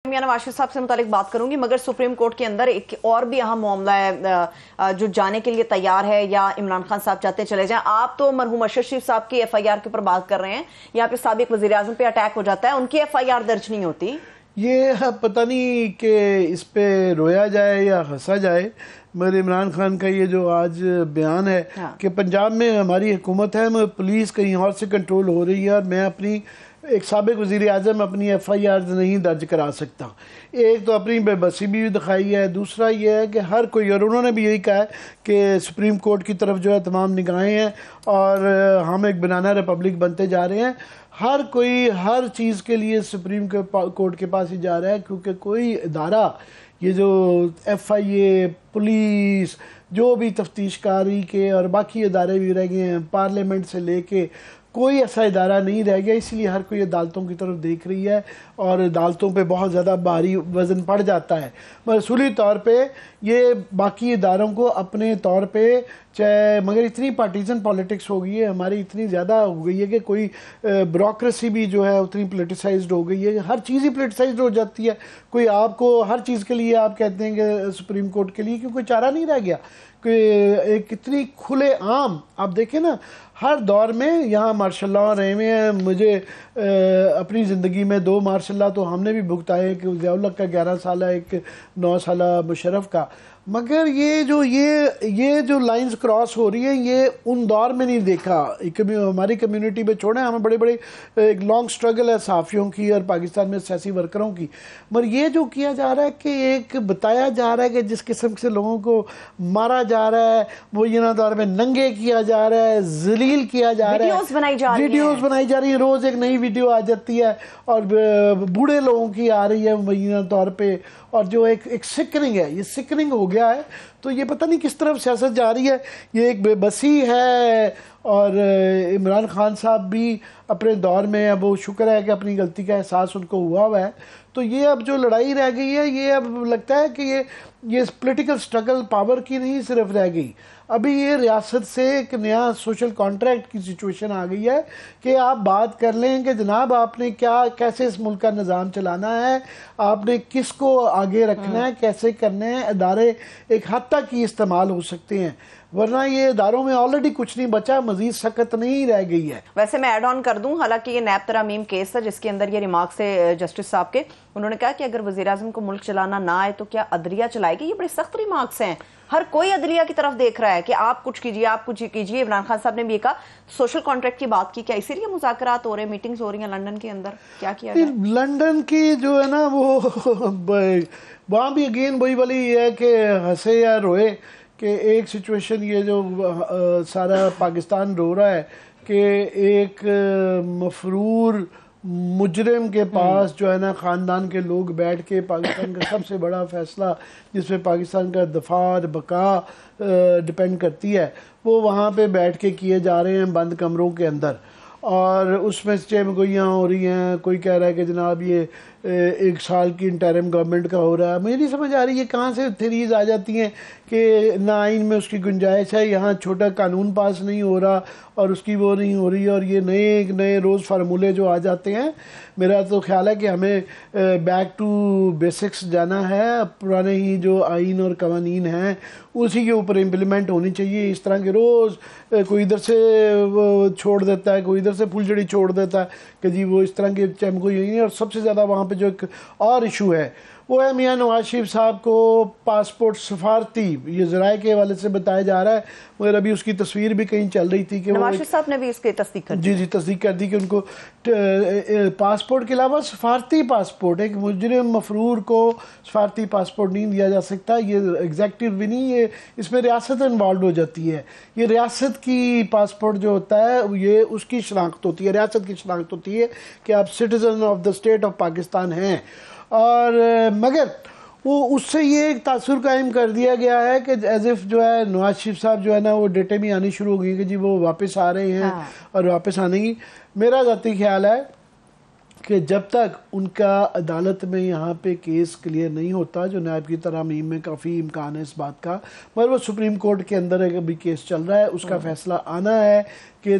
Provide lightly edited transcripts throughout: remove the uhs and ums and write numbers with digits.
मैं नवाज शरीफ साहब से मुतालिक बात करूंगी, मगर सुप्रीम कोर्ट के अंदर एक और भी अहम मामला है जो जाने के लिए तैयार है या इमरान खान साहब चाहते चले जाएं। आप तो मरहूम अशरफ शरीफ साहब की एफआईआर के ऊपर बात कर रहे हैं, यहाँ पे साबिक वजीर आजम पे अटैक हो जाता है, उनकी एफआईआर दर्ज नहीं होती। ये पता नहीं कि इस पे रोया जाए या हंसा जाए, मगर इमरान खान का ये जो आज बयान है कि पंजाब में हमारी हुकूमत है, पुलिस कहीं और से कंट्रोल हो रही है और मैं अपनी एक साबिक वज़ीर आज़म अपनी एफआईआर नहीं दर्ज करा सकता। एक तो अपनी बेबसी भी दिखाई है, दूसरा ये है कि हर कोई, और उन्होंने भी यही कहा है कि सुप्रीम कोर्ट की तरफ जो है तमाम निगाहें हैं और हम एक बनाना रिपब्लिक बनते जा रहे हैं। हर कोई हर चीज़ के लिए सुप्रीम कोर्ट के पास ही जा रहा है, क्योंकि कोई इदारा, ये जो एफआईए, पुलिस, जो भी तफ्तीशकारी के और बाकी इदारे भी रह गए हैं, पार्लियामेंट से लेके कोई ऐसा इदारा नहीं रह गया, इसलिए हर कोई अदालतों की तरफ देख रही है और अदालतों पे बहुत ज़्यादा भारी वज़न पड़ जाता है। मसूली तौर पे ये बाकी इदारों को अपने तौर पे चाहे, मगर इतनी पार्टीजन पॉलिटिक्स हो गई है हमारी, इतनी ज़्यादा हो गई है कि कोई ब्यूरोक्रेसी भी जो है उतनी पोलिटिसाइज्ड हो गई है, हर चीज़ ही पोलिटिसाइज्ड हो जाती है। कोई आपको हर चीज़ के लिए आप कहते हैं कि सुप्रीम कोर्ट के लिए, क्योंकि कोई चारा नहीं रह गया कि एक इतनी खुले आम, आप देखें ना हर दौर में यहाँ मार्शल लॉ रहे हुए हैं। मुझे अपनी ज़िंदगी में 2 मार्शल लॉ तो हमने भी भुगताए हैं, कि ज़िया-उल-हक का 11 साल, एक 9 साल मुशर्रफ का, मगर ये जो लाइंस क्रॉस हो रही है ये उन दौर में नहीं देखा। हमारी कम्युनिटी में छोड़े, हमें बड़े बड़े एक लॉन्ग स्ट्रगल है सहाफ़ियों की और पाकिस्तान में सियासी वर्करों की, मगर ये जो किया जा रहा है कि एक बताया जा रहा है कि जिस किस्म से लोगों को मारा जा रहा है, वो ये दौर में नंगे किया जा रहा है, जलील किया जा रहा है, वीडियोस बनाई जा रही है, रोज़ एक नई वीडियो आ जाती है और बूढ़े लोगों की आ रही है मुबैना तौर पर, और जो एक सिकनिंग है, ये सिकनिंग हो गया है। तो ये पता नहीं किस तरफ सियासत जा रही है, ये एक बेबसी है। और इमरान खान साहब भी अपने दौर में, अब वो शुक्र है कि अपनी गलती का एहसास उनको हुआ है। तो ये अब जो लड़ाई रह गई है, ये अब लगता है कि ये पॉलिटिकल स्ट्रगल पावर की नहीं सिर्फ रह गई, अभी ये रियासत से एक नया सोशल कॉन्ट्रैक्ट की सिचुएशन आ गई है कि आप बात कर लें कि जनाब आपने कैसे इस मुल्क का निज़ाम चलाना है, आपने किसको आगे रखना है, कैसे करना है। इदारे एक हद तक ही इस्तेमाल हो सकते हैं, वरना ये इदारों में ऑलरेडी कुछ नहीं बचा, मजीद सख्त नहीं रह गई है। वैसे मैं ऐड ऑन कर दूं, हालांकि ये नैब तरामीम केस था जिसके अंदर ये रिमार्क्स थे जस्टिस साहब के, उन्होंने कहा कि अगर वज़ीर आज़म को मुल्क चलाना ना आए तो क्या अदलिया चलाएगी। ये बड़े सख्त रिमार्क्स हैं, हर कोई अदलिया की तरफ देख रहा है कि आप कुछ कीजिए, आप कुछ कीजिए। इमरान खान साहब ने भी कहा, सोशल कॉन्ट्रैक्ट की बात की, क्या इसीलिए मुज़ाकरात हो रहे हैं, मीटिंग्स हो रही हैं लंदन के अंदर, क्या किया जाए? लंदन की जो है ना वो वहाँ भी अगेन वही वाली है कि हंसे या रोए, कि एक सिचुएशन ये जो सारा पाकिस्तान रो रहा है कि एक मफरूर मुजरिम के पास जो है ना ख़ानदान के लोग बैठ के पाकिस्तान का सबसे बड़ा फ़ैसला, जिसमें पाकिस्तान का दफ़ा और बका डिपेंड करती है, वो वहाँ पे बैठ के किए जा रहे हैं बंद कमरों के अंदर, और उसमें चमगोइयाँ हो रही हैं। कोई कह रहा है कि जनाब ये 1 साल की इंटरिम गवर्नमेंट का हो रहा है। मुझे नहीं समझ आ रही है कहाँ से थ्योरीज आ जाती हैं कि ना आइन में उसकी गुंजाइश है, यहाँ छोटा कानून पास नहीं हो रहा और उसकी वो नहीं हो रही, और ये नए रोज़ फार्मूले जो आ जाते हैं। मेरा तो ख्याल है कि हमें बैक टू बेसिक्स जाना है, पुराने ही जो आइन और कवानीन हैं उसी के ऊपर इम्प्लीमेंट होनी चाहिए। इस तरह के रोज़ कोई इधर से छोड़ देता है, कोई इधर से फुलझड़ी छोड़ देता है कि जी वो इस तरह के चमको यही है। और सबसे ज़्यादा वहाँ पे जो एक और इशू है वो है मियाँ नवाज शरीफ साहब को पासपोर्ट सफारती, ये ज़राए के हवाले से बताया जा रहा है, मगर अभी उसकी तस्वीर भी कहीं चल रही थी कि नवाज शरीफ साहब ने भी इसकी तस्दीक कर दी। जी तस्दीक कर दी कि उनको पासपोर्ट के अलावा सफारती पासपोर्ट, एक मुजरिम मफरूर को सफारती पासपोर्ट नहीं दिया जा सकता। ये एग्जेक्टिव भी नहीं, ये इसमें रियासत इन्वॉल्व हो जाती है। ये रियासत की पासपोर्ट जो होता है ये उसकी शनाख्त होती है, रियासत की शनाख्त होती है कि आप citizen of the state of Pakistan हैं। और मगर वो उससे ये एक तासुर कायम कर दिया गया है कि एज इफ़ जो है नवाज शरीफ साहब जो है ना वो डेटे भी आनी शुरू हो गई कि जी वो वापस आ रहे हैं और वापस आने की। मेरा ज़ाती ख्याल है کہ جب تک ان کا عدالت میں یہاں پہ کیس کلیئر نہیں ہوتا، جو نیب کی ترامیم میں کافی امکان ہے اس بات کا، مگر وہ سپریم کورٹ کے اندر ابھی کیس چل رہا ہے، اس کا فیصلہ آنا ہے کہ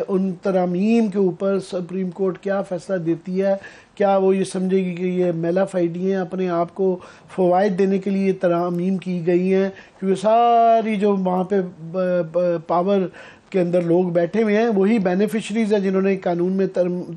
ان ترامیم کے اوپر سپریم کورٹ کیا فیصلہ دیتی ہے. کیا وہ یہ سمجھے گی کہ یہ میلا فائڈی ہیں، اپنے آپ کو فوائد دینے کے لیے ترامیم کی گئی ہیں، کیونکہ ساری جو وہاں پہ پاور کے اندر لوگ بیٹھے ہوئے ہیں وہی بینیفیشریز ہیں جنہوں نے قانون میں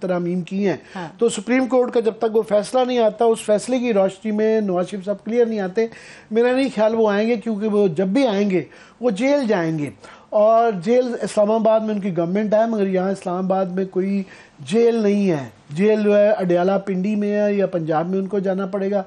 ترامیم کی ہیں. تو سپریم کورٹ کا جب تک وہ فیصلہ نہیں آتا، اس فیصلے کی روشنی میں نواز شریف صاحب کلیئر نہیں آتے، میرا نہیں خیال وہ آئیں گے، کیونکہ وہ جب بھی آئیں گے وہ جیل جائیں گے. اور جیل اسلام آباد میں ان کی گورنمنٹ ہے، مگر یہاں اسلام آباد میں کوئی جیل نہیں ہے. جیل جو ہے اڈیالہ پنڈی میں ہے یا پنجاب میں ان کو جانا پڑے گا.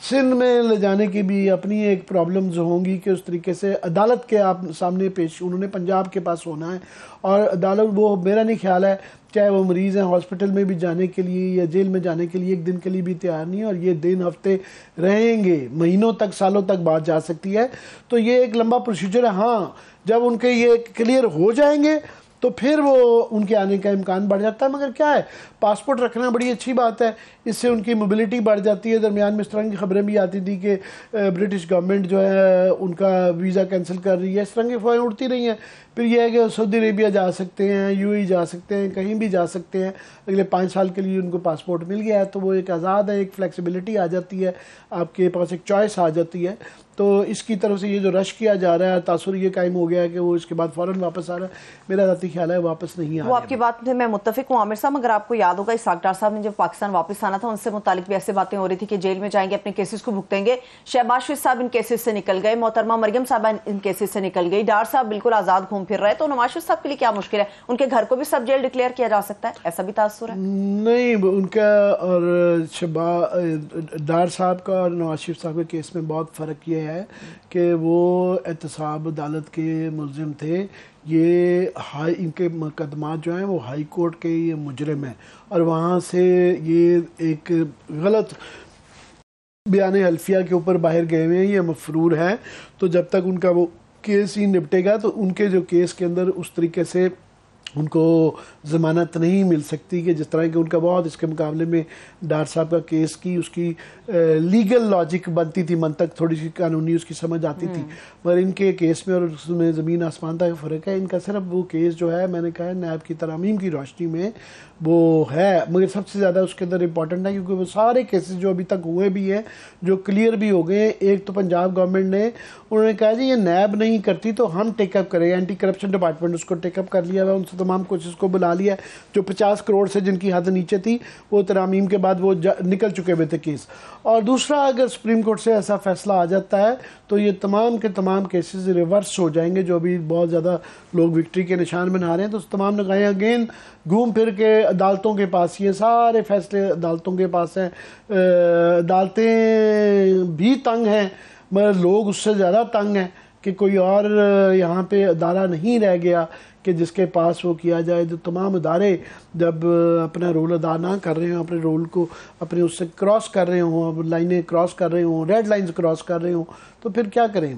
سندھ میں لے جانے کی بھی اپنی ایک پرابلمز ہوں گی کہ اس طریقے سے عدالت کے آپ سامنے پیش انہوں نے پنجاب کے پاس ہونا ہے، اور عدالت وہ میرا نہیں خیال ہے چاہے وہ مریض ہیں ہاسپٹل میں بھی جانے کے لیے یا جیل میں جانے کے لیے ایک دن کے لیے بھی تیار نہیں ہے، اور یہ دن ہفتے رہیں گے، مہینوں تک سالوں تک بات جا سکتی ہے. تو یہ ایک لمبا پروسیجر ہے. ہاں جب ان کے یہ کلیئر ہو جائیں گے تو پھر وہ ان کے آنے کا امکان بڑھ جاتا ہے. مگر کیا ہے، پاسپورٹ رکھنا بڑی اچھی بات ہے، اس سے ان کی موبلٹی بڑھ جاتی ہے. درمیان میں اس طرح کی خبریں بھی آتی تھی کہ برٹش گورنمنٹ جو ہے ان کا ویزا کینسل کر رہی ہے، اس طرح کی افواہیں اڑتی رہی ہیں. پھر یہ ہے کہ سعودی عربیہ جا سکتے ہیں، یو اے جا سکتے ہیں، کہیں بھی جا سکتے ہیں. اگلے 5 سال کے لیے ان کو پاسپورٹ مل گیا ہے، تو وہ ایک آزاد ہے، ایک فلیکسیبلٹی آ جاتی ہے، آپ کے پاس ایک چوائس آ جاتی ہے. تو اس کی طرف سے یہ جو رش کیا جا رہا ہے، تاثر یہ قائم ہو گیا ہے کہ وہ اس کے بعد فوراً واپس آ رہا ہے. میرا ذاتی خیال ہے واپس نہیں آ رہا. وہ آپ کی بات سے میں متفق ہوں عامر صاحب، مگر آپ کو یاد ہوگا اسحاق ڈار صاحب نے جب پاکستان واپس آنا تھا ان سے متعلق بھی ایسے باتیں ہو رہی تھی کہ جیل میں جائیں گے، اپنے کیسز کو بھگتیں گے. شہباز شریف صاحب ان کیسز سے نکل گئے، محترمہ مریم صاحب ان کیسز سے نکل گئی، ڈار صاحب بالکل آزاد گھوم پھر رہے. تو نواز شریف صاحب کے لیے کیا مشکل ہے؟ ان کے گھر کو بھی سب جیل ڈکلیئر کیا جا سکتا ہے، ایسا بھی تاثر ہے؟ نہیں، ان کا اور ڈار صاحب کا اور نواز شریف صاحب کے کیس میں بہت فرق یہ ہے کہ وہ احتساب عدالت کے ملزم تھے. یہ ان کے مقدمات جو ہیں وہ ہائی کورٹ کے یہ مجرم ہیں، اور وہاں سے یہ ایک غلط بیان حلفیہ کے اوپر باہر گئے ہوئے ہیں، یہ مفرور ہیں. تو جب تک ان کا وہ کیس ہی نپٹے گا تو ان کے جو کیس کے اندر اس طریقے سے ان کو ضمانت نہیں مل سکتی کہ جس طرح کہ ان کا بہت اس کے مقابلے میں ڈار صاحب کا کیس کی اس کی لیگل لاجک بنتی تھی، منطق تھوڑی سی قانونی اس کی سمجھ آتی تھی. مگر ان کے کیس میں اور اس میں زمین آسمان کا فرق ہے. ان کا صرف وہ کیس جو ہے میں نے کہا ہے نیب کی ترامیم کی روشنی میں وہ ہے، مگر سب سے زیادہ اس کے اندر امپورٹنٹ ہے کیونکہ وہ سارے کیسز جو ابھی تک ہوئے بھی ہیں جو کلیئر بھی ہو گئے ہیں. ایک تو پنجاب گورنمنٹ نے انہوں نے کہا جی یہ نیب نہیں کرتی تو ہم ٹیک اپ کریں، اینٹی کرپشن ڈپارٹمنٹ اس کو ٹیک اپ کر لیا ہوا، ان سے تمام کوشش کو بلا لیا. جو 50 کروڑ سے جن کی حد نیچے تھی وہ ترامیم کے بعد وہ نکل چکے ہوئے تھے کیس. اور دوسرا اگر سپریم کورٹ سے ایسا فیصلہ آ جاتا ہے تو یہ تمام کے تمام کیسز ریورس ہو جائیں گے. جو ابھی بہت زیادہ لوگ وکٹری کے نشان بنا رہے ہیں تو تمام نگاہیں اگین گھوم پھر کے عدالتوں کے پاس، یہ سارے فیصلے عدالتوں کے پاس ہیں. عدالتیں بھی تنگ ہیں مگر لوگ اس سے زیادہ تنگ ہیں کہ کوئی اور یہاں پہ ادارہ نہیں رہ گیا کہ جس کے پاس وہ کیا جائے. جو تمام ادارے جب اپنا رول ادا نہ کر رہے ہوں، اپنے رول کو اپنے اس سے کراس کر رہے ہوں، لائنیں کراس کر رہے ہوں، ریڈ لائنز کراس کر رہے ہوں، تو پھر کیا کریں؟